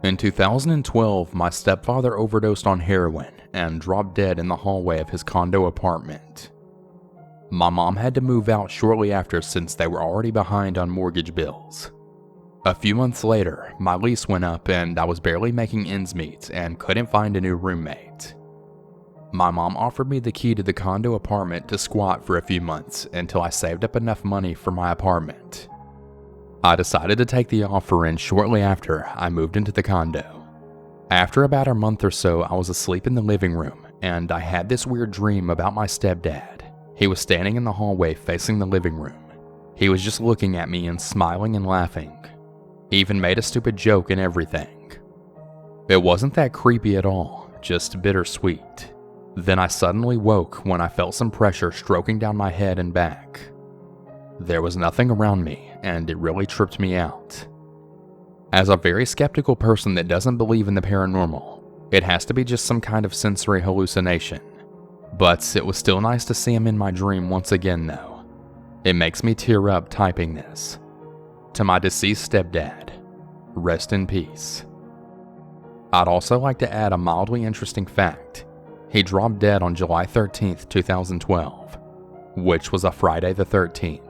In 2012, my stepfather overdosed on heroin and dropped dead in the hallway of his condo apartment. My mom had to move out shortly after since they were already behind on mortgage bills. A few months later, my lease went up and I was barely making ends meet and couldn't find a new roommate. My mom offered me the key to the condo apartment to squat for a few months until I saved up enough money for my apartment. I decided to take the offer, and shortly after, I moved into the condo. After about a month or so, I was asleep in the living room, and I had this weird dream about my stepdad. He was standing in the hallway facing the living room. He was just looking at me and smiling and laughing. He even made a stupid joke and everything. It wasn't that creepy at all, just bittersweet. Then I suddenly woke when I felt some pressure stroking down my head and back. There was nothing around me, and it really tripped me out. As a very skeptical person that doesn't believe in the paranormal, it has to be just some kind of sensory hallucination. But it was still nice to see him in my dream once again though. It makes me tear up typing this. To my deceased stepdad, rest in peace. I'd also like to add a mildly interesting fact. He dropped dead on July 13th, 2012, which was a Friday the 13th.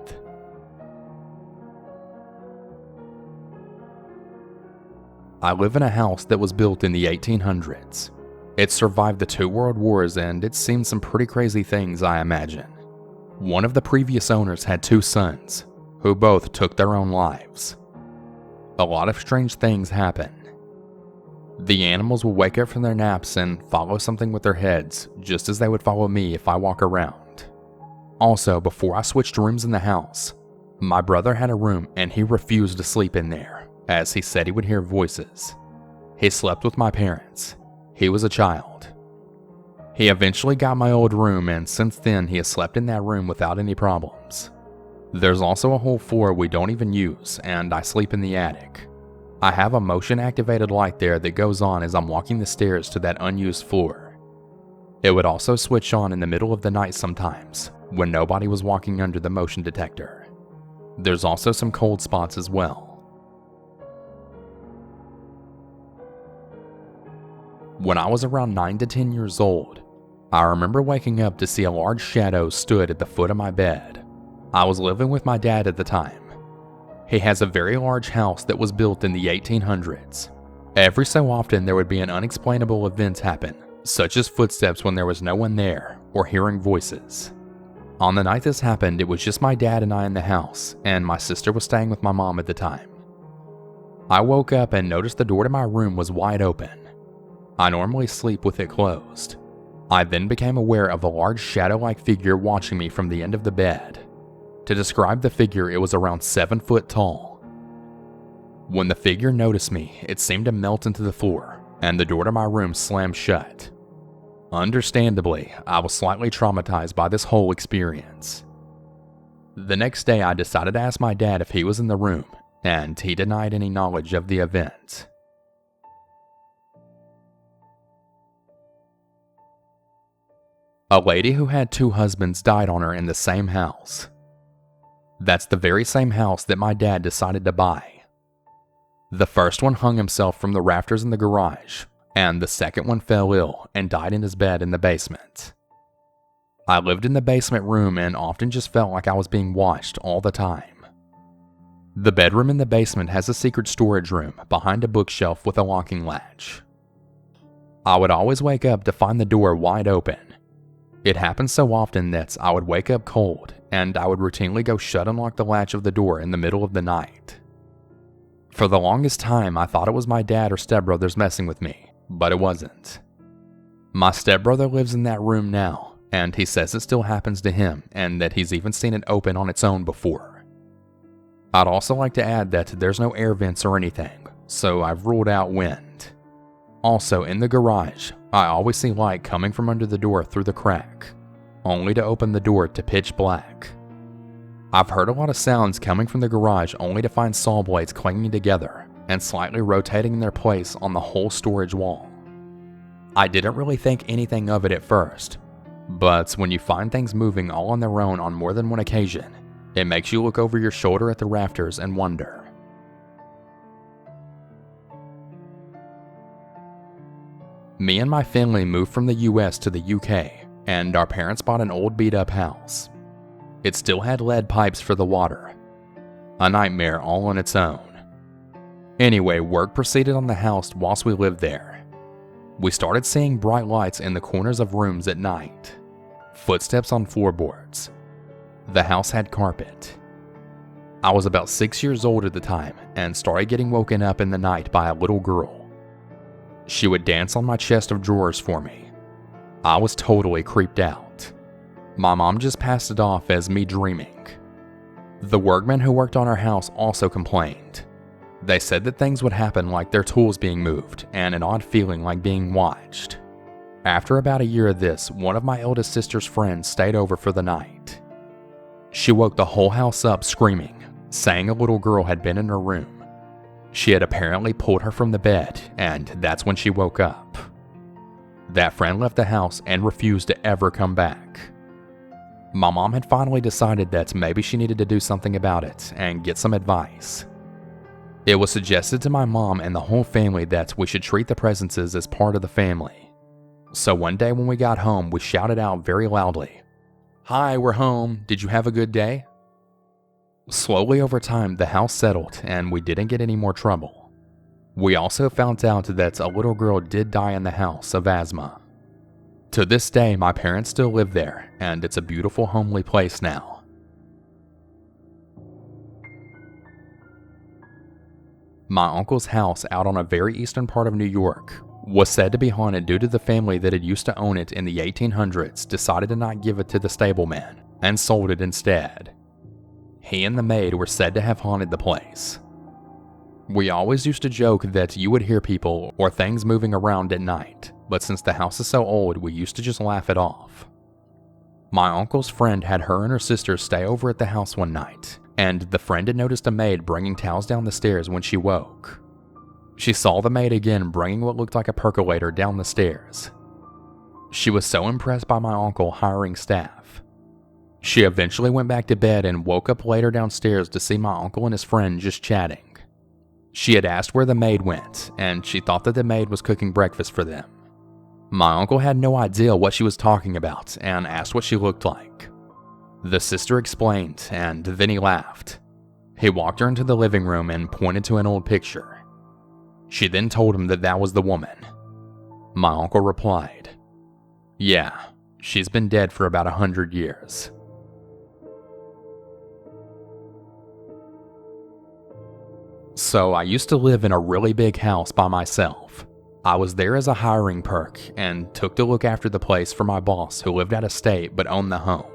I live in a house that was built in the 1800s. It survived the 2 world wars and it's seen some pretty crazy things, I imagine. One of the previous owners had 2 sons, who both took their own lives. A lot of strange things happen. The animals will wake up from their naps and follow something with their heads, just as they would follow me if I walk around. Also, before I switched rooms in the house, my brother had a room and he refused to sleep in there, as he said he would hear voices. He slept with my parents. He was a child. He eventually got my old room, and since then he has slept in that room without any problems. There's also a whole floor we don't even use, and I sleep in the attic. I have a motion-activated light there that goes on as I'm walking the stairs to that unused floor. It would also switch on in the middle of the night sometimes, when nobody was walking under the motion detector. There's also some cold spots as well. When I was around 9 to 10 years old, I remember waking up to see a large shadow stood at the foot of my bed. I was living with my dad at the time. He has a very large house that was built in the 1800s. Every so often there would be an unexplainable event happen, such as footsteps when there was no one there, or hearing voices. On the night this happened, it was just my dad and I in the house, and my sister was staying with my mom at the time. I woke up and noticed the door to my room was wide open. I normally sleep with it closed. I then became aware of a large shadow-like figure watching me from the end of the bed. To describe the figure, it was around 7 foot tall. When the figure noticed me, it seemed to melt into the floor, and the door to my room slammed shut. Understandably, I was slightly traumatized by this whole experience. The next day, I decided to ask my dad if he was in the room, and he denied any knowledge of the event. A lady who had 2 husbands died on her in the same house. That's the very same house that my dad decided to buy. The first one hung himself from the rafters in the garage, and the second one fell ill and died in his bed in the basement. I lived in the basement room and often just felt like I was being watched all the time. The bedroom in the basement has a secret storage room behind a bookshelf with a locking latch. I would always wake up to find the door wide open. It happened so often that I would wake up cold, and I would routinely go shut and lock the latch of the door in the middle of the night. For the longest time, I thought it was my dad or stepbrothers messing with me, but it wasn't. My stepbrother lives in that room now, and he says it still happens to him, and that he's even seen it open on its own before. I'd also like to add that there's no air vents or anything, so I've ruled out wind. Also, in the garage, I always see light coming from under the door through the crack, only to open the door to pitch black. I've heard a lot of sounds coming from the garage only to find saw blades clinging together and slightly rotating in their place on the whole storage wall. I didn't really think anything of it at first, but when you find things moving all on their own on more than one occasion, it makes you look over your shoulder at the rafters and wonder. Me and my family moved from the US to the UK, and our parents bought an old beat-up house. It still had lead pipes for the water. A nightmare all on its own. Anyway, work proceeded on the house whilst we lived there. We started seeing bright lights in the corners of rooms at night. Footsteps on floorboards. The house had carpet. I was about 6 years old at the time and started getting woken up in the night by a little girl. She would dance on my chest of drawers for me. I was totally creeped out. My mom just passed it off as me dreaming. The workmen who worked on our house also complained. They said that things would happen like their tools being moved and an odd feeling like being watched. After about a year of this, one of my eldest sister's friends stayed over for the night. She woke the whole house up screaming, saying a little girl had been in her room. She had apparently pulled her from the bed, and that's when she woke up. That friend left the house and refused to ever come back. My mom had finally decided that maybe she needed to do something about it and get some advice. It was suggested to my mom and the whole family that we should treat the presences as part of the family. So one day when we got home, we shouted out very loudly, "Hi, we're home. Did you have a good day?" Slowly over time, the house settled and we didn't get any more trouble. We also found out that a little girl did die in the house of asthma. To this day, my parents still live there, and it's a beautiful, homely place now. My uncle's house out on a very eastern part of New York was said to be haunted due to the family that had used to own it in the 1800s decided to not give it to the stableman and sold it instead. He and the maid were said to have haunted the place. We always used to joke that you would hear people or things moving around at night, but since the house is so old, we used to just laugh it off. My uncle's friend had her and her sister stay over at the house one night, and the friend had noticed a maid bringing towels down the stairs when she woke. She saw the maid again bringing what looked like a percolator down the stairs. She was so impressed by my uncle hiring staff. She eventually went back to bed and woke up later downstairs to see my uncle and his friend just chatting. She had asked where the maid went, and she thought that the maid was cooking breakfast for them. My uncle had no idea what she was talking about and asked what she looked like. The sister explained, and then he laughed. He walked her into the living room and pointed to an old picture. She then told him that that was the woman. My uncle replied, "Yeah, she's been dead for about 100 years. So I used to live in a really big house by myself. I was there as a hiring perk and took to look after the place for my boss who lived out of state but owned the home.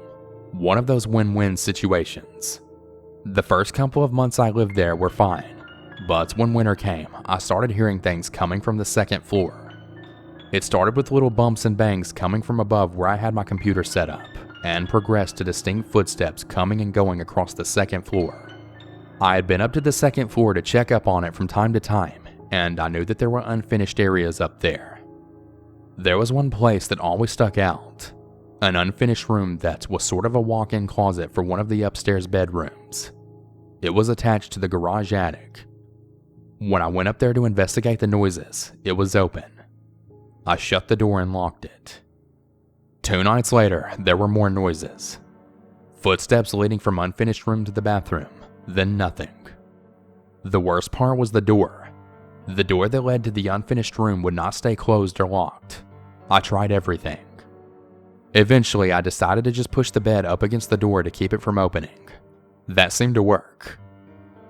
One of those win-win situations. The first couple of months I lived there were fine, but when winter came, I started hearing things coming from the second floor. It started with little bumps and bangs coming from above where I had my computer set up, and progressed to distinct footsteps coming and going across the second floor. I had been up to the second floor to check up on it from time to time, and I knew that there were unfinished areas up there. There was one place that always stuck out, an unfinished room that was sort of a walk-in closet for one of the upstairs bedrooms. It was attached to the garage attic. When I went up there to investigate the noises, it was open. I shut the door and locked it. 2 nights later, there were more noises. Footsteps leading from unfinished room to the bathroom, then nothing. The worst part was the door. The door that led to the unfinished room would not stay closed or locked. I tried everything. Eventually, I decided to just push the bed up against the door to keep it from opening. That seemed to work.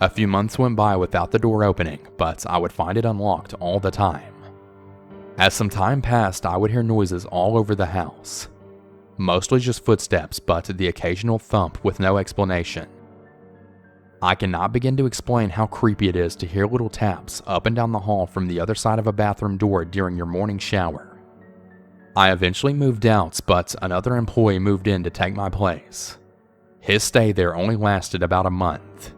A few months went by without the door opening, but I would find it unlocked all the time. As some time passed, I would hear noises all over the house. Mostly just footsteps, but the occasional thump with no explanation. I cannot begin to explain how creepy it is to hear little taps up and down the hall from the other side of a bathroom door during your morning shower. I eventually moved out, but another employee moved in to take my place. His stay there only lasted about a month.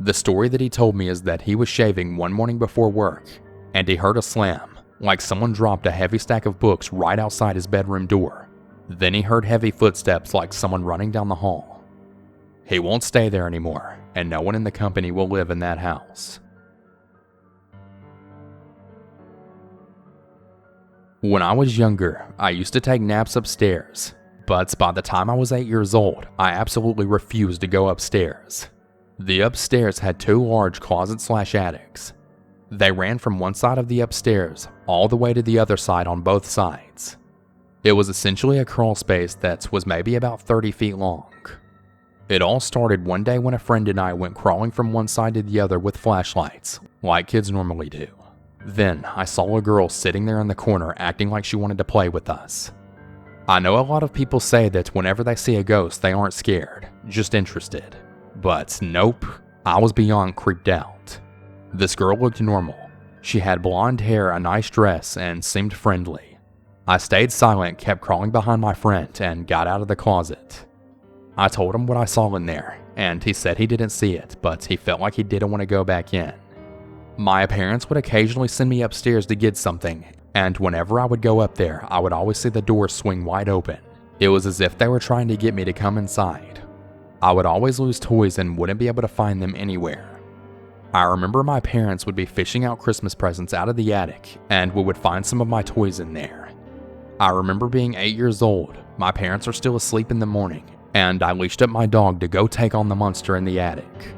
The story that he told me is that he was shaving one morning before work, and he heard a slam, like someone dropped a heavy stack of books right outside his bedroom door. Then he heard heavy footsteps like someone running down the hall. He won't stay there anymore, and no one in the company will live in that house. When I was younger, I used to take naps upstairs, but by the time I was 8 years old, I absolutely refused to go upstairs. The upstairs had 2 large closet/attics. They ran from one side of the upstairs all the way to the other side on both sides. It was essentially a crawl space that was maybe about 30 feet long. It all started one day when a friend and I went crawling from one side to the other with flashlights, like kids normally do. Then I saw a girl sitting there in the corner acting like she wanted to play with us. I know a lot of people say that whenever they see a ghost they aren't scared, just interested. But nope, I was beyond creeped out. This girl looked normal. She had blonde hair, a nice dress, and seemed friendly. I stayed silent, kept crawling behind my friend, and got out of the closet. I told him what I saw in there, and he said he didn't see it, but he felt like he didn't want to go back in. My parents would occasionally send me upstairs to get something, and whenever I would go up there, I would always see the door swing wide open. It was as if they were trying to get me to come inside. I would always lose toys and wouldn't be able to find them anywhere. I remember my parents would be fishing out Christmas presents out of the attic, and we would find some of my toys in there. I remember being 8 years old, my parents are still asleep in the morning, and I leashed up my dog to go take on the monster in the attic.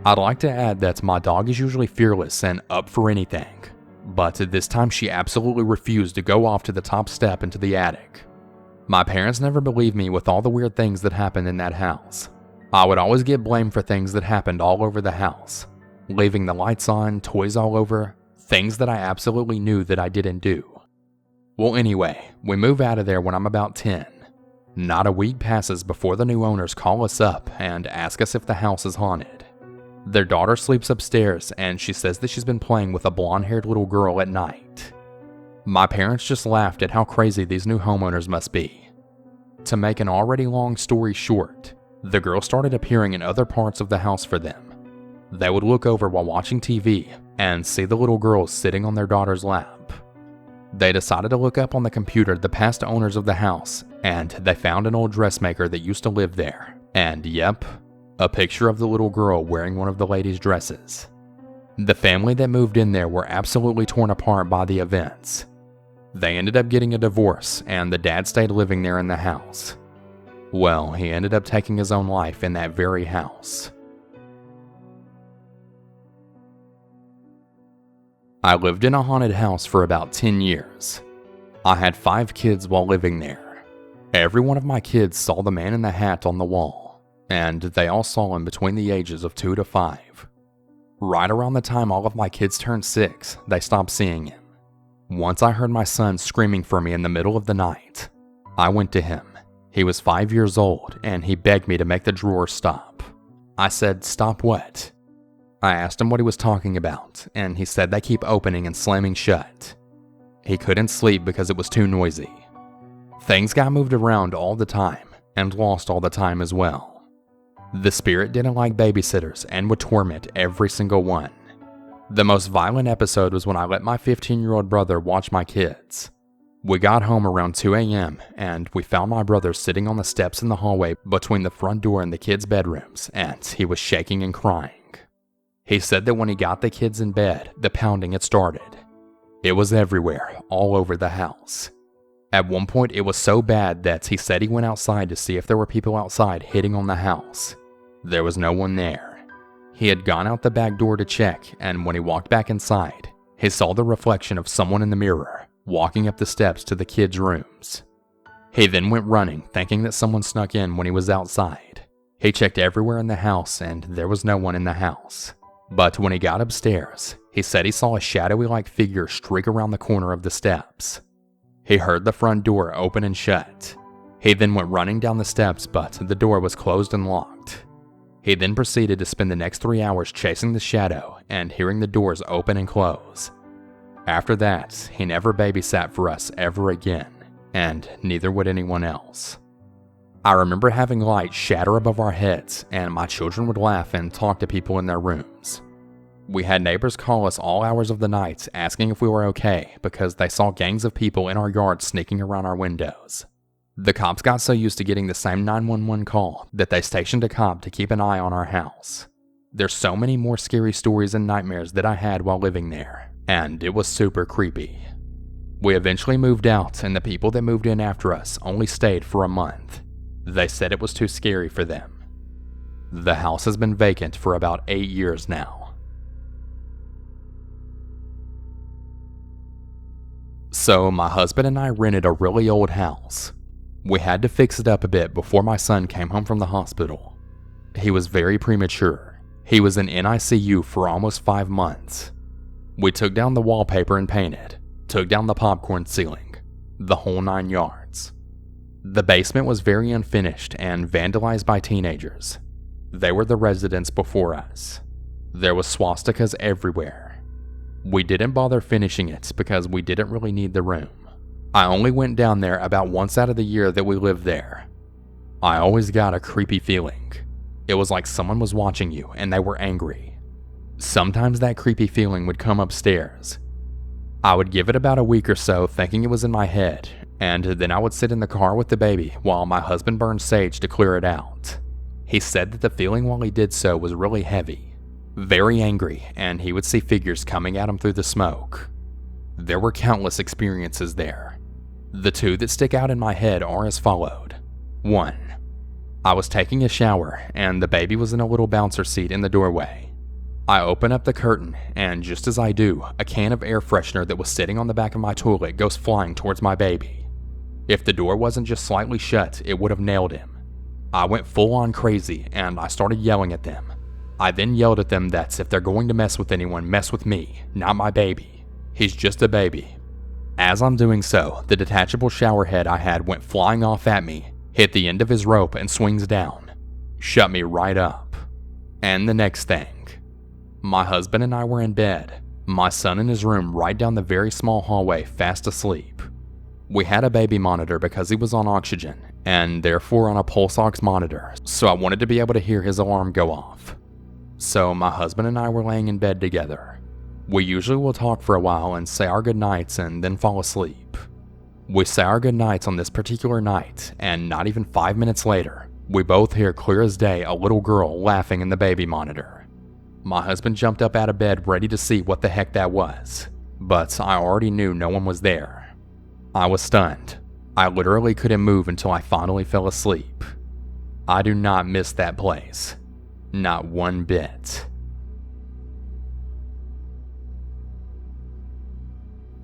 I'd like to add that my dog is usually fearless and up for anything, but this time she absolutely refused to go off to the top step into the attic. My parents never believed me with all the weird things that happened in that house. I would always get blamed for things that happened all over the house, leaving the lights on, toys all over, things that I absolutely knew that I didn't do. Well anyway, we move out of there when I'm about 10. Not a week passes before the new owners call us up and ask us if the house is haunted. Their daughter sleeps upstairs and she says that she's been playing with a blonde-haired little girl at night. My parents just laughed at how crazy these new homeowners must be. To make an already long story short, the girl started appearing in other parts of the house for them. They would look over while watching TV and see the little girl sitting on their daughter's lap. They decided to look up on the computer the past owners of the house, and they found an old dressmaker that used to live there. And yep, a picture of the little girl wearing one of the ladies' dresses. The family that moved in there were absolutely torn apart by the events. They ended up getting a divorce, and the dad stayed living there in the house. Well, he ended up taking his own life in that very house. I lived in a haunted house for about 10 years. I had 5 kids while living there. Every one of my kids saw the man in the hat on the wall, and they all saw him between the ages of 2 to 5. Right around the time all of my kids turned 6, they stopped seeing him. Once I heard my son screaming for me in the middle of the night. I went to him. He was 5 years old, and he begged me to make the drawer stop. I said, "Stop what?" I asked him what he was talking about, and he said they keep opening and slamming shut. He couldn't sleep because it was too noisy. Things got moved around all the time, and lost all the time as well. The spirit didn't like babysitters and would torment every single one. The most violent episode was when I let my 15-year-old brother watch my kids. We got home around 2 a.m. and we found my brother sitting on the steps in the hallway between the front door and the kids' bedrooms, and he was shaking and crying. He said that when he got the kids in bed, the pounding had started. It was everywhere, all over the house. At one point, it was so bad that he said he went outside to see if there were people outside hitting on the house. There was no one there. He had gone out the back door to check, and when he walked back inside, he saw the reflection of someone in the mirror, walking up the steps to the kids' rooms. He then went running, thinking that someone snuck in when he was outside. He checked everywhere in the house, and there was no one in the house. But when he got upstairs, he said he saw a shadowy-like figure streak around the corner of the steps. He heard the front door open and shut. He then went running down the steps, but the door was closed and locked. He then proceeded to spend the next 3 hours chasing the shadow and hearing the doors open and close. After that, he never babysat for us ever again, and neither would anyone else. I remember having lights shatter above our heads, and my children would laugh and talk to people in their rooms. We had neighbors call us all hours of the night asking if we were okay because they saw gangs of people in our yard sneaking around our windows. The cops got so used to getting the same 911 call that they stationed a cop to keep an eye on our house. There's so many more scary stories and nightmares that I had while living there, and it was super creepy. We eventually moved out, and the people that moved in after us only stayed for a month. They said it was too scary for them. The house has been vacant for about 8 years now. So my husband and I rented a really old house. We had to fix it up a bit before my son came home from the hospital. He was very premature. He was in NICU for almost 5 months. We took down the wallpaper and painted, took down the popcorn ceiling, the whole 9 yards. The basement was very unfinished and vandalized by teenagers. They were the residents before us. There was swastikas everywhere. We didn't bother finishing it because we didn't really need the room. I only went down there about once out of the year that we lived there. I always got a creepy feeling. It was like someone was watching you and they were angry. Sometimes that creepy feeling would come upstairs. I would give it about a week or so thinking it was in my head, and then I would sit in the car with the baby while my husband burned sage to clear it out. He said that the feeling while he did so was really heavy, very angry, and he would see figures coming at him through the smoke. There were countless experiences there. The 2 that stick out in my head are as followed. 1. I was taking a shower, and the baby was in a little bouncer seat in the doorway. I open up the curtain, and just as I do, a can of air freshener that was sitting on the back of my toilet goes flying towards my baby. If the door wasn't just slightly shut, it would have nailed him. I went full on crazy, and I started yelling at them. I then yelled at them that if they're going to mess with anyone, mess with me, not my baby. He's just a baby. As I'm doing so, the detachable shower head I had went flying off at me, hit the end of his rope and swings down. Shut me right up. And the next thing. My husband and I were in bed, my son in his room right down the very small hallway fast asleep. We had a baby monitor because he was on oxygen, and therefore on a pulse ox monitor, so I wanted to be able to hear his alarm go off. So my husband and I were laying in bed together. We usually will talk for a while and say our goodnights and then fall asleep. We say our goodnights on this particular night, and not even 5 minutes later, we both hear clear as day a little girl laughing in the baby monitor. My husband jumped up out of bed ready to see what the heck that was, but I already knew no one was there. I was stunned. I literally couldn't move until I finally fell asleep. I do not miss that place. Not one bit.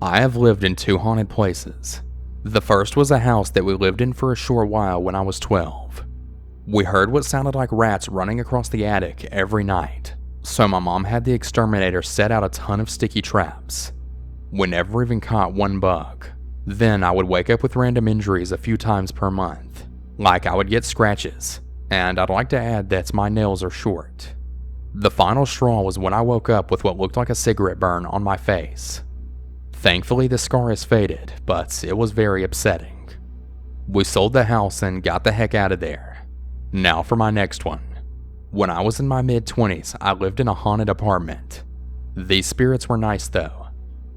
I have lived in 2 haunted places. The first was a house that we lived in for a short while when I was 12. We heard what sounded like rats running across the attic every night. So my mom had the exterminator set out a ton of sticky traps. We never even caught one bug. Then I would wake up with random injuries a few times per month. Like I would get scratches, and I'd like to add that my nails are short. The final straw was when I woke up with what looked like a cigarette burn on my face. Thankfully the scar is faded, but it was very upsetting. We sold the house and got the heck out of there. Now for my next one. When I was in my mid-20s, I lived in a haunted apartment. These spirits were nice though.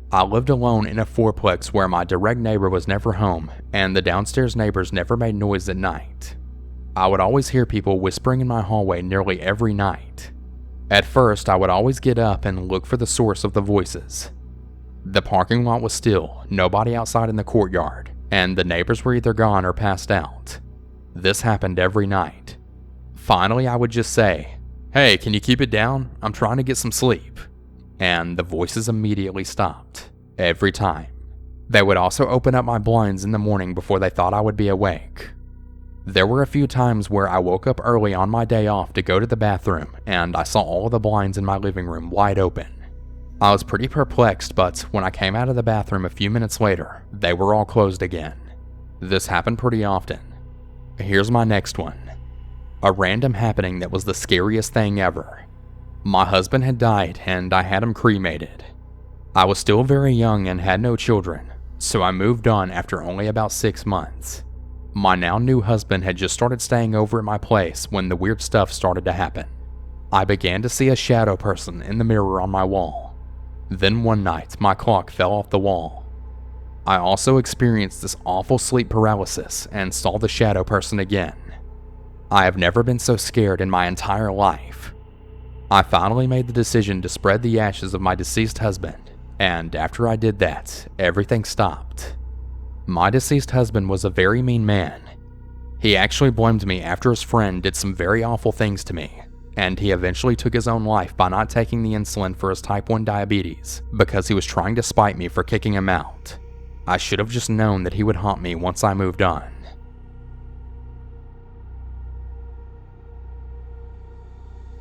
I lived alone in a fourplex where my direct neighbor was never home, and the downstairs neighbors never made noise at night. I would always hear people whispering in my hallway nearly every night. At first, I would always get up and look for the source of the voices. The parking lot was still, nobody outside in the courtyard, and the neighbors were either gone or passed out. This happened every night. Finally, I would just say, "Hey, can you keep it down? I'm trying to get some sleep." And the voices immediately stopped. Every time. They would also open up my blinds in the morning before they thought I would be awake. There were a few times where I woke up early on my day off to go to the bathroom, and I saw all of the blinds in my living room wide open. I was pretty perplexed, but when I came out of the bathroom a few minutes later, they were all closed again. This happened pretty often. Here's my next one. A random happening that was the scariest thing ever. My husband had died and I had him cremated. I was still very young and had no children, so I moved on after only about 6 months. My now new husband had just started staying over at my place when the weird stuff started to happen. I began to see a shadow person in the mirror on my wall. Then one night, my clock fell off the wall. I also experienced this awful sleep paralysis and saw the shadow person again. I have never been so scared in my entire life. I finally made the decision to spread the ashes of my deceased husband And after I did that, everything stopped. My deceased husband was a very mean man. He actually blamed me after his friend did some very awful things to me, and he eventually took his own life by not taking the insulin for his type 1 diabetes because he was trying to spite me for kicking him out. I should have just known that he would haunt me once I moved on.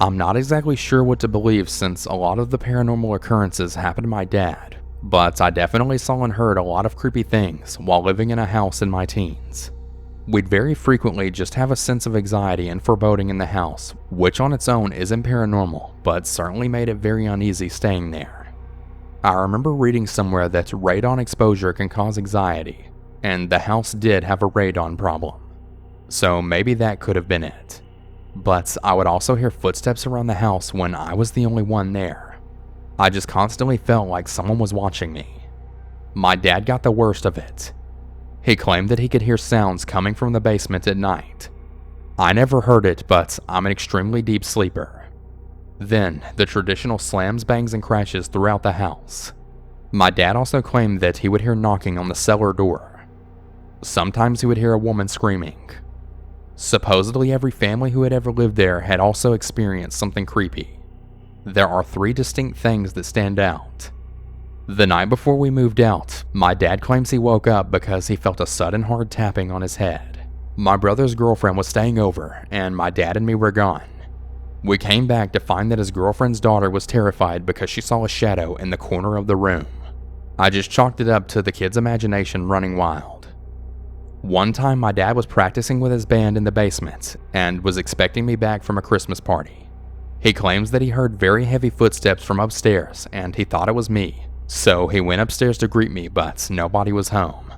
I'm not exactly sure what to believe since a lot of the paranormal occurrences happened to my dad, but I definitely saw and heard a lot of creepy things while living in a house in my teens. We'd very frequently just have a sense of anxiety and foreboding in the house, which on its own isn't paranormal, but certainly made it very uneasy staying there. I remember reading somewhere that radon exposure can cause anxiety, and the house did have a radon problem. So maybe that could have been it. But I would also hear footsteps around the house when I was the only one there. I just constantly felt like someone was watching me. My dad got the worst of it. He claimed that he could hear sounds coming from the basement at night. I never heard it, but I'm an extremely deep sleeper. Then, the traditional slams, bangs, and crashes throughout the house. My dad also claimed that he would hear knocking on the cellar door. Sometimes he would hear a woman screaming. Supposedly every family who had ever lived there had also experienced something creepy. There are 3 distinct things that stand out. The night before we moved out, my dad claims he woke up because he felt a sudden hard tapping on his head. My brother's girlfriend was staying over, and my dad and me were gone. We came back to find that his girlfriend's daughter was terrified because she saw a shadow in the corner of the room. I just chalked it up to the kid's imagination running wild. One time my dad was practicing with his band in the basement and was expecting me back from a Christmas party. He claims that he heard very heavy footsteps from upstairs and he thought it was me, so he went upstairs to greet me, but nobody was home.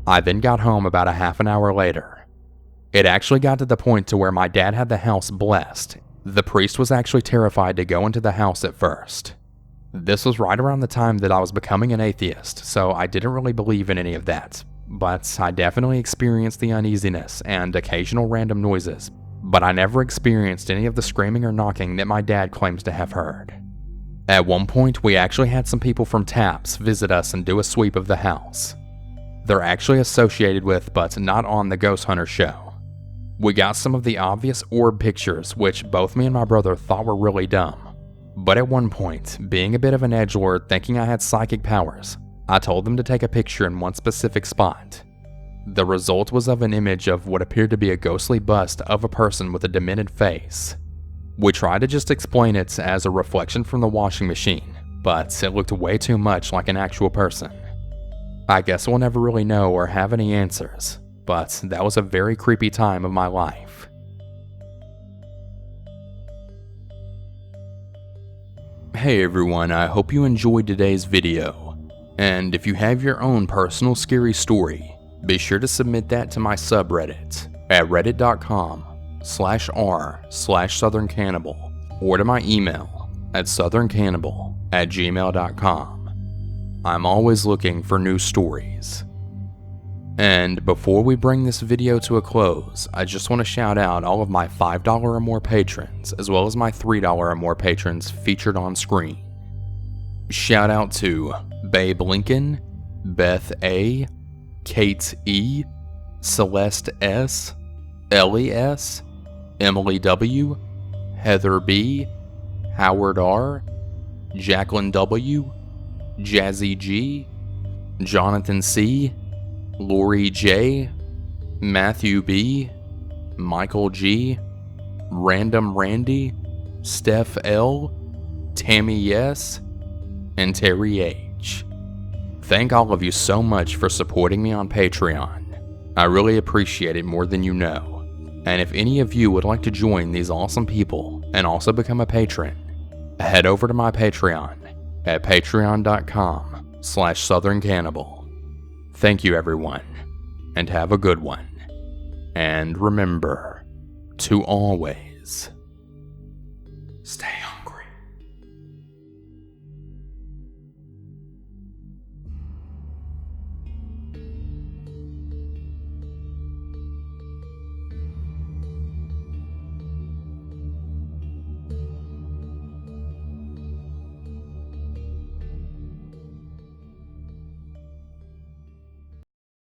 I then got home about a half an hour later. It actually got to the point to where my dad had the house blessed. The priest was actually terrified to go into the house at first. This was right around the time that I was becoming an atheist, so I didn't really believe in any of that. But I definitely experienced the uneasiness and occasional random noises, but I never experienced any of the screaming or knocking that my dad claims to have heard. At one point, we actually had some people from TAPS visit us and do a sweep of the house. They're actually associated with, but not on, the Ghost Hunter show. We got some of the obvious orb pictures, which both me and my brother thought were really dumb. But at one point, being a bit of an edgelord thinking I had psychic powers, I told them to take a picture in one specific spot. The result was of an image of what appeared to be a ghostly bust of a person with a demented face. We tried to just explain it as a reflection from the washing machine, but it looked way too much like an actual person. I guess we'll never really know or have any answers, but that was a very creepy time of my life. Hey everyone, I hope you enjoyed today's video. And if you have your own personal scary story, be sure to submit that to my subreddit at reddit.com/r/southerncannibal or to my email at southerncannibal@gmail.com. I'm always looking for new stories. And before we bring this video to a close, I just want to shout out all of my $5 or more patrons, as well as my $3 or more patrons featured on screen. Shout out to Babe Lincoln, Beth A, Kate E, Celeste S, Ellie S, Emily W, Heather B, Howard R, Jacqueline W, Jazzy G, Jonathan C, Lori J, Matthew B, Michael G, Random Randy, Steph L, Tammy S, and Terry H. Thank all of you so much for supporting me on Patreon. I really appreciate it more than you know. And if any of you would like to join these awesome people and also become a patron, head over to my Patreon at patreon.com/southerncannibal. Thank you everyone, and have a good one. And remember to always stay hungry.